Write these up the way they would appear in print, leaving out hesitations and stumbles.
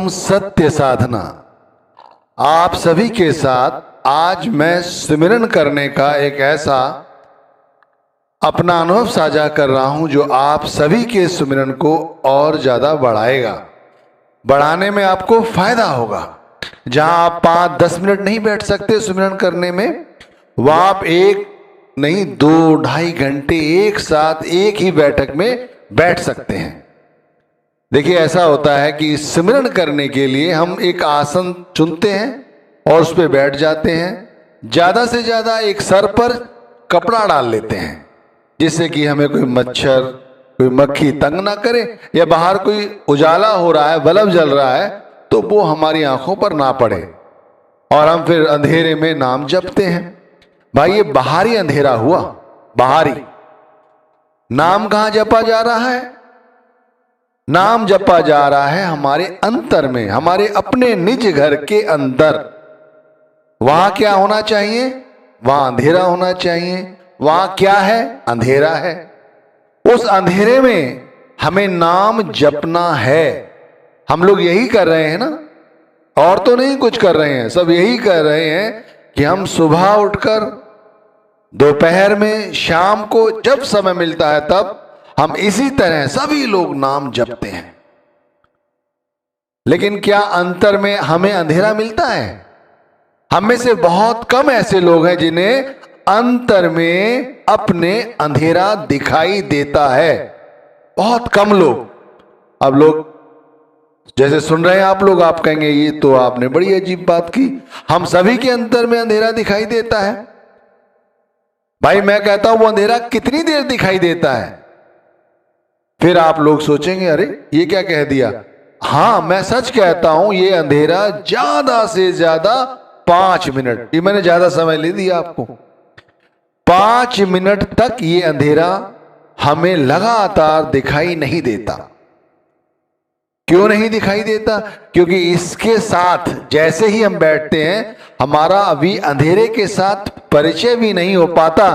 परम सत्य साधना। आप सभी के साथ आज मैं सुमिरन करने का एक ऐसा अपना अनुभव साझा कर रहा हूं जो आप सभी के सुमिरन को और ज्यादा बढ़ाएगा। बढ़ाने में आपको फायदा होगा। जहां आप 5-10 मिनट नहीं बैठ सकते सुमिरन करने में, वहां आप 1 नहीं 2-2.5 घंटे एक साथ एक ही बैठक में बैठ सकते हैं। देखिए, ऐसा होता है कि सिमरन करने के लिए हम एक आसन चुनते हैं और उस पर बैठ जाते हैं। ज्यादा से ज्यादा एक सर पर कपड़ा डाल लेते हैं जिससे कि हमें कोई मच्छर, कोई मक्खी तंग ना करे, या बाहर कोई उजाला हो रहा है, बल्ब जल रहा है तो वो हमारी आंखों पर ना पड़े और हम फिर अंधेरे में नाम जपते हैं। भाई, ये बाहरी अंधेरा हुआ। बाहरी नाम कहां जपा जा रहा है? नाम जपा जा रहा है हमारे अंतर में, हमारे अपने निज घर के अंदर। वहां क्या होना चाहिए? वहां अंधेरा होना चाहिए। वहां क्या है? अंधेरा है। उस अंधेरे में हमें नाम जपना है। हम लोग यही कर रहे हैं ना, और तो नहीं कुछ कर रहे हैं, सब यही कर रहे हैं कि हम सुबह उठकर, दोपहर में, शाम को जब समय मिलता है तब हम इसी तरह सभी लोग नाम जपते हैं। लेकिन क्या अंतर में हमें अंधेरा मिलता है? हम में से बहुत कम ऐसे लोग हैं जिन्हें अंतर में अपने अंधेरा दिखाई देता है। बहुत कम लोग। अब लोग जैसे सुन रहे हैं आप लोग, आप कहेंगे ये तो आपने बड़ी अजीब बात की, हम सभी के अंतर में अंधेरा दिखाई देता है। भाई, मैं कहता हूं वो अंधेरा कितनी देर दिखाई देता है? फिर आप लोग सोचेंगे अरे ये क्या कह दिया। हां, मैं सच कहता हूं, ये अंधेरा ज्यादा से ज्यादा 5 मिनट, ये मैंने ज्यादा समय ले दिया आपको, 5 मिनट तक ये अंधेरा हमें लगातार दिखाई नहीं देता। क्यों नहीं दिखाई देता? क्योंकि इसके साथ जैसे ही हम बैठते हैं, हमारा अभी अंधेरे के साथ परिचय भी नहीं हो पाता,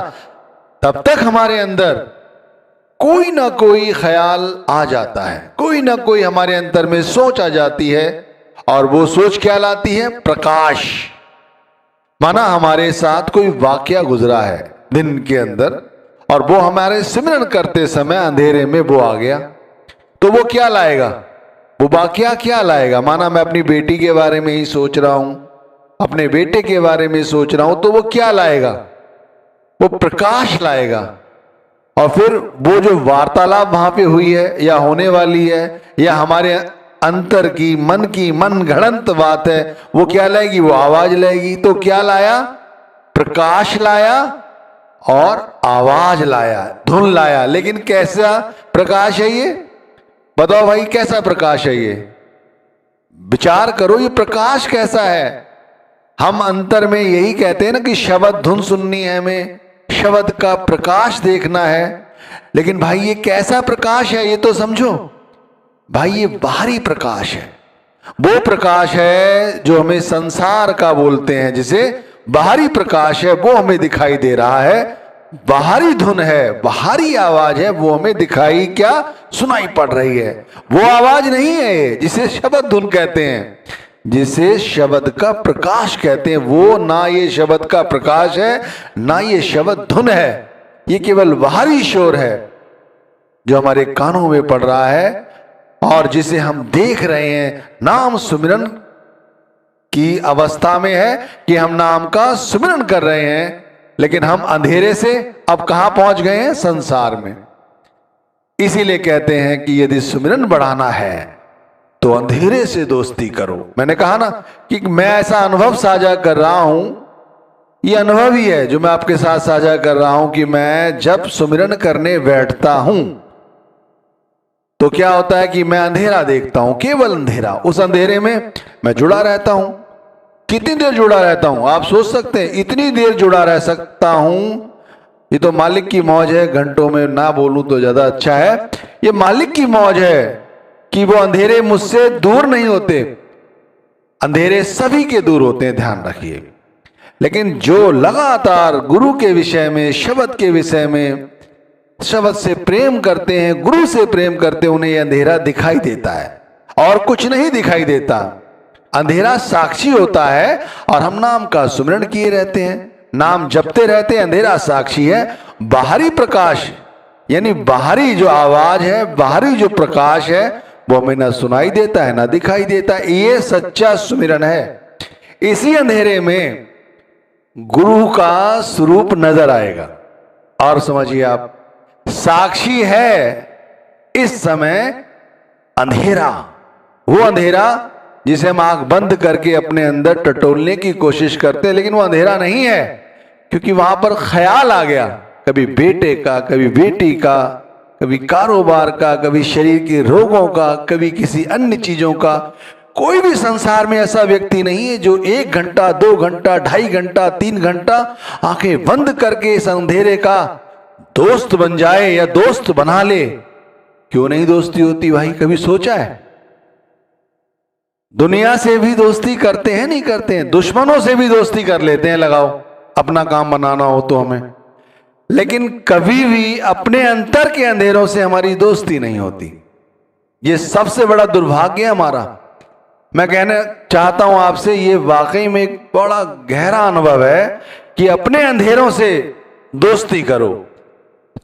तब तक हमारे अंदर कोई ना कोई ख्याल आ जाता है, कोई ना कोई हमारे अंदर में सोच आ जाती है। और वो सोच क्या लाती है? प्रकाश। माना हमारे साथ कोई वाकया गुजरा है दिन के अंदर और वो हमारे सिमरन करते समय अंधेरे में वो आ गया, तो वो क्या लाएगा? वो वाकया क्या लाएगा? माना मैं अपनी बेटी के बारे में ही सोच रहा हूं, अपने बेटे के बारे में सोच रहा हूं, तो वो क्या लाएगा? वो प्रकाश लाएगा। और फिर वो जो वार्तालाप वहां पे हुई है या होने वाली है, या हमारे अंतर की मन घड़ंत बात है, वो क्या लाएगी? वो आवाज लाएगी। तो क्या लाया? प्रकाश लाया और आवाज लाया, धुन लाया। लेकिन कैसा प्रकाश है ये? बताओ भाई, कैसा प्रकाश है ये? विचार करो, ये प्रकाश कैसा है? हम अंतर में यही कहते हैं ना कि शब्द धुन सुननी है, हमें शब्द का प्रकाश देखना है। लेकिन भाई, ये कैसा प्रकाश है ये तो समझो। भाई, ये बाहरी प्रकाश है। वो प्रकाश है जो हमें संसार का बोलते हैं, जिसे बाहरी प्रकाश है, वो हमें दिखाई दे रहा है। बाहरी धुन है, बाहरी आवाज है, वो हमें दिखाई क्या सुनाई पड़ रही है। वो आवाज नहीं है जिसे शब्द धुन कहते हैं, जिसे शब्द का प्रकाश कहते हैं। वो ना ये शब्द का प्रकाश है, ना ये शब्द धुन है। ये केवल बाहरी शोर है जो हमारे कानों में पड़ रहा है और जिसे हम देख रहे हैं। नाम सुमिरन की अवस्था में है कि हम नाम का सुमिरन कर रहे हैं, लेकिन हम अंधेरे से अब कहां पहुंच गए हैं? संसार में। इसीलिए कहते हैं कि यदि सुमिरन बढ़ाना है तो अंधेरे से दोस्ती करो। मैंने कहा ना कि मैं ऐसा अनुभव साझा कर रहा हूं, ये अनुभव ही है जो मैं आपके साथ साझा कर रहा हूं कि मैं जब सुमिरन करने बैठता हूं तो क्या होता है कि मैं अंधेरा देखता हूं, केवल अंधेरा। उस अंधेरे में मैं जुड़ा रहता हूं। कितनी देर जुड़ा रहता हूं? आप सोच सकते हैं इतनी देर जुड़ा रह सकता हूं। ये तो मालिक की मौज है, घंटों में ना बोलूं तो ज्यादा अच्छा है। ये मालिक की मौज है कि वो अंधेरे मुझसे दूर नहीं होते। अंधेरे सभी के दूर होते हैं, ध्यान रखिए। लेकिन जो लगातार गुरु के विषय में, शब्द के विषय में, शब्द से प्रेम करते हैं, गुरु से प्रेम करते हैं, उन्हें यह अंधेरा दिखाई देता है। और कुछ नहीं दिखाई देता। अंधेरा साक्षी होता है और हम नाम का सुमिरन किए रहते हैं, नाम जपते रहते हैं। अंधेरा साक्षी है, बाहरी प्रकाश यानी बाहरी जो आवाज है, बाहरी जो प्रकाश है वो हमें ना सुनाई देता है ना दिखाई देता है। ये सच्चा सुमिरन है। इसी अंधेरे में गुरु का स्वरूप नजर आएगा। और समझिए आप, साक्षी है इस समय अंधेरा, वो अंधेरा जिसे हम आंख बंद करके अपने अंदर टटोलने की कोशिश करते हैं, लेकिन वो अंधेरा नहीं है, क्योंकि वहां पर ख्याल आ गया, कभी बेटे का, कभी बेटी का, कभी कारोबार का, कभी शरीर के रोगों का, कभी किसी अन्य चीजों का। कोई भी संसार में ऐसा व्यक्ति नहीं है जो 1 घंटा, 2 घंटा, 2.5 घंटा, 3 घंटा आंखें बंद करके इस अंधेरे का दोस्त बन जाए या दोस्त बना ले। क्यों नहीं दोस्ती होती भाई, कभी सोचा है? दुनिया से भी दोस्ती करते हैं, नहीं करते हैं? दुश्मनों से भी दोस्ती कर लेते हैं, लगाओ अपना काम बनाना हो तो हमें। लेकिन कभी भी अपने अंतर के अंधेरों से हमारी दोस्ती नहीं होती। ये सबसे बड़ा दुर्भाग्य है हमारा। मैं कहना चाहता हूं आपसे, ये वाकई में एक बड़ा गहरा अनुभव है कि अपने अंधेरों से दोस्ती करो।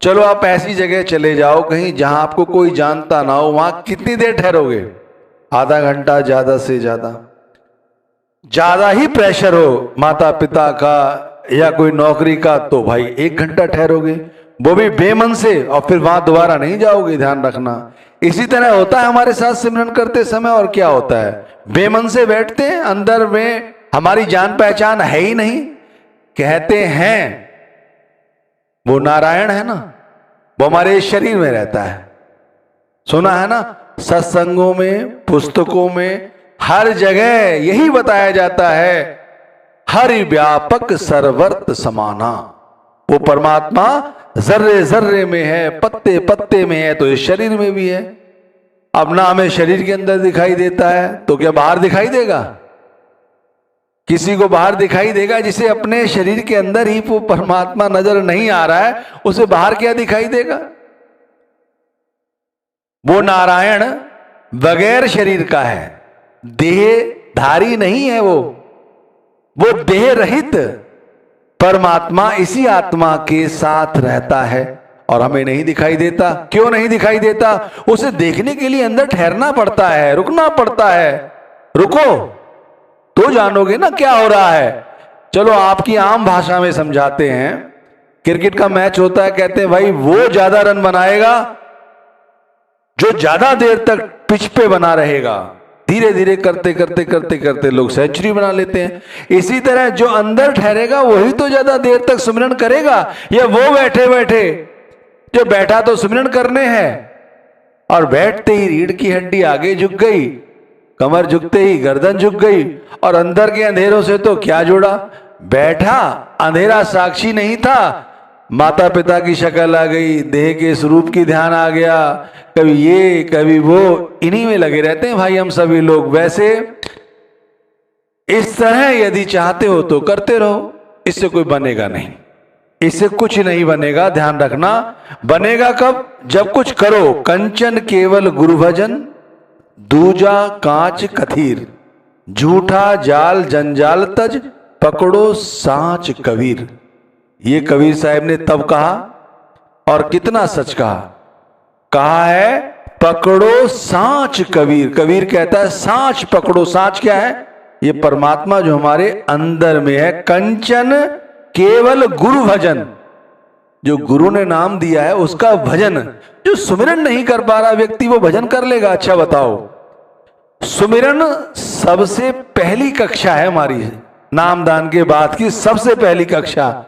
चलो आप ऐसी जगह चले जाओ कहीं जहां आपको कोई जानता ना हो, वहां कितनी देर ठहरोगे? आधा घंटा, ज्यादा से ज्यादा ही प्रेशर हो माता पिता का या कोई नौकरी का तो भाई 1 घंटा ठहरोगे, वो भी बेमन से, और फिर वहां दोबारा नहीं जाओगे, ध्यान रखना। इसी तरह होता है हमारे साथ सिमरन करते समय। और क्या होता है, बेमन से बैठते हैं, अंदर में हमारी जान पहचान है ही नहीं। कहते हैं वो नारायण है ना, वो हमारे शरीर में रहता है। सुना है ना, सत्संगों में, पुस्तकों में, हर जगह यही बताया जाता है, हरि व्यापक सर्वर्त समाना। वो परमात्मा जर्रे जर्रे में है, पत्ते पत्ते में है, तो इस शरीर में भी है। अब ना हमें शरीर के अंदर दिखाई देता है तो क्या बाहर दिखाई देगा? किसी को बाहर दिखाई देगा? जिसे अपने शरीर के अंदर ही वो परमात्मा नजर नहीं आ रहा है, उसे बाहर क्या दिखाई देगा? वो नारायण बगैर शरीर का है, देहधारी नहीं है। वो देह रहित परमात्मा इसी आत्मा के साथ रहता है और हमें नहीं दिखाई देता। क्यों नहीं दिखाई देता? उसे देखने के लिए अंदर ठहरना पड़ता है, रुकना पड़ता है। रुको तो जानोगे ना क्या हो रहा है। चलो आपकी आम भाषा में समझाते हैं। क्रिकेट का मैच होता है, कहते हैं भाई वो ज्यादा रन बनाएगा जो ज्यादा देर तक पिच पे बना रहेगा। धीरे धीरे करते करते करते करते लोग सेंचुरी बना लेते हैं। इसी तरह जो अंदर ठहरेगा वही तो ज्यादा देर तक सुमिरन करेगा, या वो बैठे बैठे, जो बैठा तो सुमिरन करने हैं और बैठते ही रीढ़ की हड्डी आगे झुक गई, कमर झुकते ही गर्दन झुक गई, और अंदर के अंधेरों से तो क्या जुड़ा? बैठा अंधेरा साक्षी नहीं था, माता पिता की शक्ल आ गई, देह के स्वरूप की ध्यान आ गया, कभी ये कभी वो, इन्हीं में लगे रहते हैं भाई हम सभी लोग। वैसे इस तरह यदि चाहते हो तो करते रहो, इससे कोई बनेगा नहीं, इससे कुछ नहीं बनेगा। ध्यान रखना, बनेगा कब? जब कुछ करो। कंचन केवल गुरु भजन, दूजा कांच कथीर, झूठा जाल जंजाल तज, पकड़ो सांच कबीर। ये कबीर साहब ने तब कहा, और कितना सच कहा है, पकड़ो सांच कबीर। कबीर कहता है सांच पकड़ो। सांच क्या है? ये परमात्मा जो हमारे अंदर में है। कंचन केवल गुरु भजन, जो गुरु ने नाम दिया है उसका भजन। जो सुमिरन नहीं कर पा रहा व्यक्ति वो भजन कर लेगा? अच्छा बताओ, सुमिरन सबसे पहली कक्षा है हमारी, नामदान के बाद की सबसे पहली कक्षा,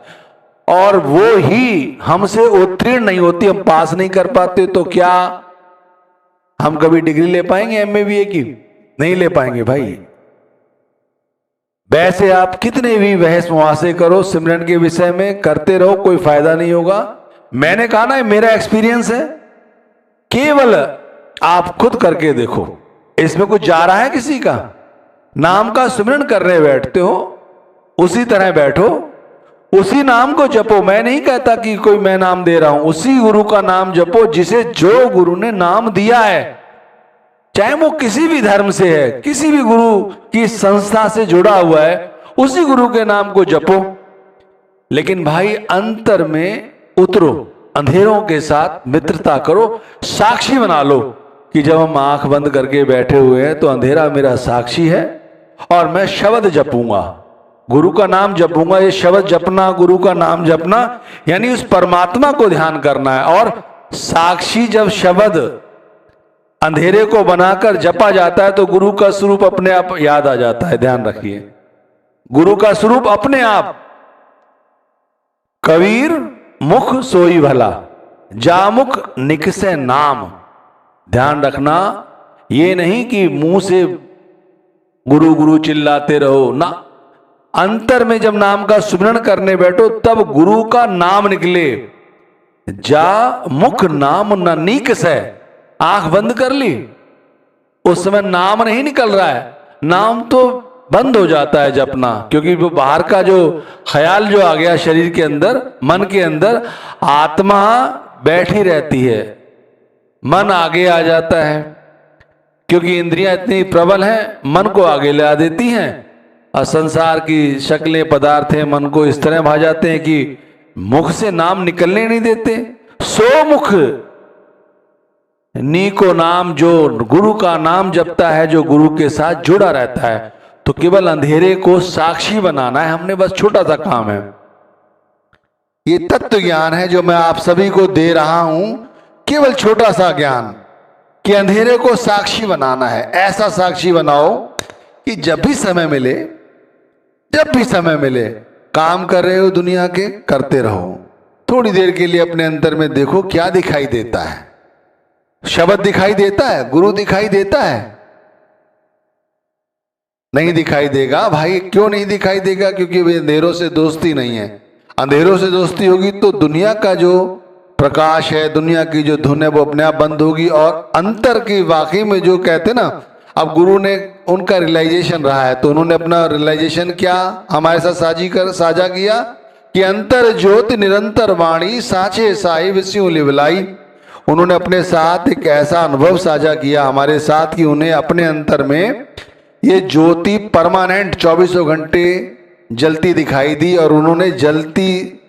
और वो ही हमसे उत्तीर्ण नहीं होती। हम पास नहीं कर पाते तो क्या हम कभी डिग्री ले पाएंगे एमए बीए की? नहीं ले पाएंगे भाई। वैसे आप कितने भी बहस मुहासे करो सिमरन के विषय में, करते रहो, कोई फायदा नहीं होगा। मैंने कहा ना, मेरा एक्सपीरियंस है, केवल आप खुद करके देखो, इसमें कुछ जा रहा है किसी का? नाम का सिमरन करने बैठते हो, उसी तरह बैठो, उसी नाम को जपो। मैं नहीं कहता कि कोई मैं नाम दे रहा हूं, उसी गुरु का नाम जपो जिसे जो गुरु ने नाम दिया है। चाहे वो किसी भी धर्म से है, किसी भी गुरु की संस्था से जुड़ा हुआ है, उसी गुरु के नाम को जपो। लेकिन भाई अंतर में उतरो, अंधेरों के साथ मित्रता करो, साक्षी बना लो कि जब हम आंख बंद करके बैठे हुए हैं तो अंधेरा मेरा साक्षी है और मैं शब्द जपूंगा, गुरु का नाम जपूंगा। ये शब्द जपना, गुरु का नाम जपना, यानी उस परमात्मा को ध्यान करना है। और साक्षी जब शब्द अंधेरे को बनाकर जपा जाता है तो गुरु का स्वरूप अपने आप याद आ जाता है। ध्यान रखिए, गुरु का स्वरूप अपने आप। कबीर मुख सोई भला, जामुख निकसे नाम। ध्यान रखना, ये नहीं कि मुंह से गुरु गुरु चिल्लाते रहो ना, अंतर में जब नाम का सुमिरन करने बैठो तब गुरु का नाम निकले। जा मुख नाम न नीकस है, आंख बंद कर ली, उस समय नाम नहीं निकल रहा है, नाम तो बंद हो जाता है जपना, क्योंकि वो बाहर का जो ख्याल जो आ गया शरीर के अंदर, मन के अंदर, आत्मा बैठी रहती है, मन आगे आ जाता है, क्योंकि इंद्रियां इतनी प्रबल हैं, मन को आगे ला देती हैं। और संसार की शक्लें, पदार्थ हैं, मन को इस तरह भा जाते हैं कि मुख से नाम निकलने नहीं देते। सो मुख नीको नाम, जो गुरु का नाम जपता है, जो गुरु के साथ जुड़ा रहता है, तो केवल अंधेरे को साक्षी बनाना है हमने, बस छोटा सा काम है। ये तत्व ज्ञान है जो मैं आप सभी को दे रहा हूं, केवल छोटा सा ज्ञान कि अंधेरे को साक्षी बनाना है। ऐसा साक्षी बनाओ कि जब भी समय मिले, जब भी समय मिले, काम कर रहे हो दुनिया के, करते रहो। थोड़ी देर के लिए अपने अंदर में देखो क्या दिखाई देता है। शब्द दिखाई देता है, गुरु दिखाई देता है? नहीं दिखाई देगा भाई। क्यों नहीं दिखाई देगा? क्योंकि वे अंधेरों से दोस्ती नहीं है। अंधेरों से दोस्ती होगी तो दुनिया का जो प्रकाश है, दुनिया की जो धुन है, वो अपने आप बंद होगी। और अंतर की वाकई में जो कहते ना, अब गुरु ने उनका रियलाइजेशन रहा है तो उन्होंने अपना रियलाइजेशन क्या हमारे साथ साझा किया कि अंतर ज्योति निरंतर वाणी साचे साई विष्णु लिवलाई। उन्होंने अपने साथ एक ऐसा अनुभव साझा किया हमारे साथ कि उन्हें अपने अंतर में ये ज्योति परमानेंट 24 घंटे जलती दिखाई दी, और उन्होंने जलती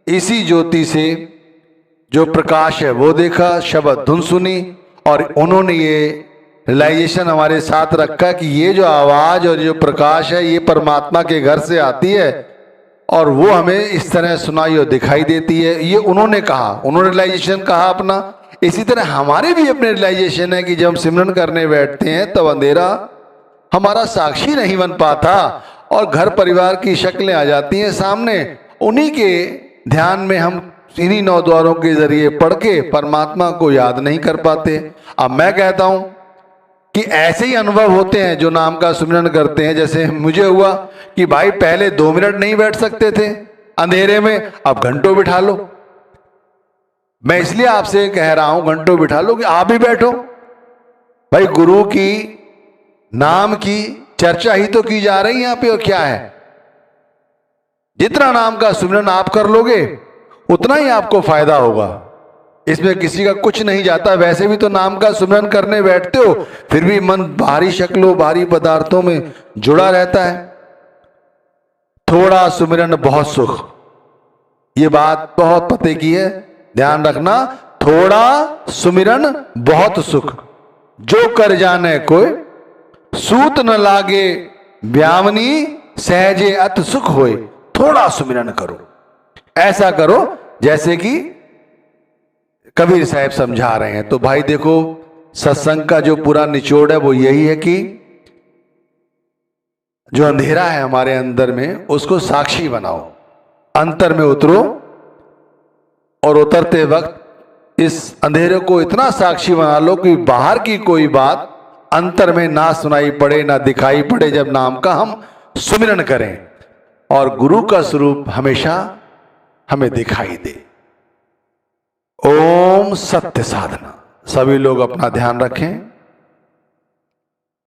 इसी ज्योति से जो प्रकाश है वो देखा, शब्द धुन सुनी, और उन्होंने ये रियलाइजेशन हमारे साथ रखा कि ये जो आवाज और जो प्रकाश है ये परमात्मा के घर से आती है और वो हमें इस तरह सुनाई और दिखाई देती है। ये उन्होंने कहा, उन्होंने रियलाइजेशन कहा अपना। इसी तरह हमारे भी अपने रियलाइजेशन है कि जब हम सिमरन करने बैठते हैं तब अंधेरा हमारा साक्षी नहीं बन पाता और घर परिवार की शक्लें आ जाती हैं सामने। उन्हीं के ध्यान में हम इन्हीं 9 द्वारों के जरिए पढ़ के परमात्मा को याद नहीं कर पाते। अब मैं कहता हूं कि ऐसे ही अनुभव होते हैं जो नाम का सुमिरन करते हैं। जैसे मुझे हुआ कि भाई पहले 2 मिनट नहीं बैठ सकते थे अंधेरे में, अब घंटों बिठा लो। मैं इसलिए आपसे कह रहा हूं घंटों बिठा लो कि आप भी बैठो। भाई गुरु की नाम की चर्चा ही तो की जा रही है यहाँ पे, और क्या है, जितना नाम का सुमिरन आप कर लोगे उतना ही आपको फायदा होगा। इसमें किसी का कुछ नहीं जाता। वैसे भी तो नाम का सुमिरन करने बैठते हो, फिर भी मन बाहरी शक्लों, बाहरी पदार्थों में जुड़ा रहता है। थोड़ा सुमिरन बहुत सुख, ये बात बहुत पते की है, ध्यान रखना। थोड़ा सुमिरन बहुत सुख, जो कर जाने कोई सूत न लागे ब्यामनी सहजे अत सुख होए। थोड़ा सुमिरन करो, ऐसा करो जैसे कि कबीर साहब समझा रहे हैं। तो भाई देखो, सत्संग का जो पूरा निचोड़ है वो यही है कि जो अंधेरा है हमारे अंदर में उसको साक्षी बनाओ, अंतर में उतरो, और उतरते वक्त इस अंधेरे को इतना साक्षी बना लो कि बाहर की कोई बात अंतर में ना सुनाई पड़े, ना दिखाई पड़े, जब नाम का हम सुमिरन करें, और गुरु का स्वरूप हमेशा हमें दिखाई दे। ओम सत्य साधना। सभी लोग अपना ध्यान रखें।